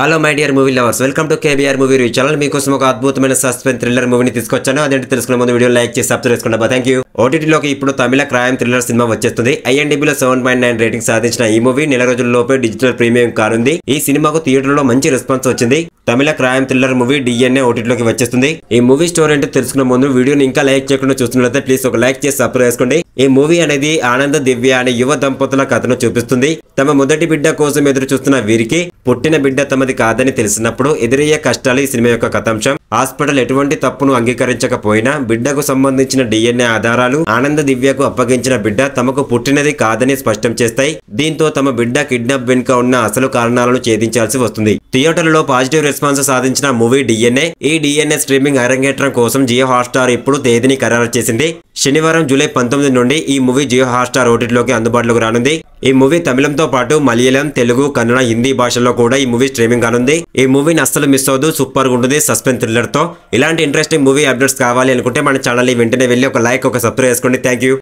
Hello my dear movie lovers, welcome to KBR movie review channel. మీకోసం ఒక అద్భుతమైన suspense thriller మూవీని తీసుకొచ్చాను. అదేంటి తెలుసుకునే ముందు వీడియో లైక్ చేసి సబ్స్క్రైబ్ చేసుకోండి. Thank you. ఓటీటీలోకి ఇప్పుడు తమిళ క్రైమ్ థ్రిల్లర్ సినిమా వచ్చేస్తుంది. IMDbలో 7.9 రేటింగ్ సాధించిన ఈ మూవీ నెల రోజుల్లోపే డిజిటల్ ప్రీమియం కానుంది. ఈ సినిమాకు థియేటర్లో మంచి రెస్పాన్స్ వచ్చింది. తమిళ క్రైమ్ థ్రిల్లర్ మూవీ DNA ఓటీటీలోకి వచ్చేస్తుంది. ఈ మూవీ స్టోరీ అంటే తెలుసుకునే ముందు వీడియోని ఇంకా లైక్ చేయకుండా చూస్తున్నట్లయితే ప్లీజ్ ఒక లైక్ చేసి సబ్స్క్రైబ్ చేసుకోండి. ఈ మూవీ అనేది ఆనంద్ దివ్య అనే యువ దంపతుల కథను చూపిస్తుంది. తమ మొదటి బిడ్డ కోసం ఎదురు చూస్తున్న వీరికి పుట్టిన బిడ్డ తమది కాదని తెలిసినప్పుడు ఎదురయ్యే కష్టాలు ఈ సినిమా యొక్క కథాంశం. హాస్పిటల్ ఎటువంటి తప్పును అంగీకరించకపోయినా బిడ్డకు సంబంధించిన DNA ఆధారాలు ఆనంద్ దివ్యకు అప్పగించిన బిడ్డ తమకు పుట్టినది కాదని స్పష్టం చేస్తాయి. దీంతో తమ బిడ్డ కిడ్నాప్ వెనుక ఉన్న అసలు కారణాలను ఛేదించాల్సి వస్తుంది. థియేటర్లలో పాజిటివ్ రెస్పాన్స్ సాధించిన మూవీ DNA. ఈ DNA స్ట్రీమింగ్ అరంగేట్రం కోసం జియో హాట్స్టార్ ఇప్పుడు తేదీని ఖరారు చేసింది. శనివారం జూలై 19 నుండి ఈ మూవీ జియో హాట్స్టార్ ఓటీటీలోకి అందుబాటులోకి రానుంది. ఈ మూవీ తమిళంతో పాటు మలయాళం, తెలుగు, కన్నడ, హిందీ భాషల్లో కూడా ఈ మూవీ స్ట్రీమింగ్ కానుంది. ఈ మూవీని అస్సలు మిస్ అవద్దు. సూపర్ గా ఉంటుంది సస్పెన్స్ థ్రిల్లర్ తో. ఇలాంటి ఇంట్రెస్టింగ్ మూవీ అప్డేట్స్ కావాలి అనుకుంటే మన ఛానల్ వెంటనే వెళ్ళి ఒక లైక్, ఒక సబ్స్క్రైబ్ చేసుకోండి. Thank you.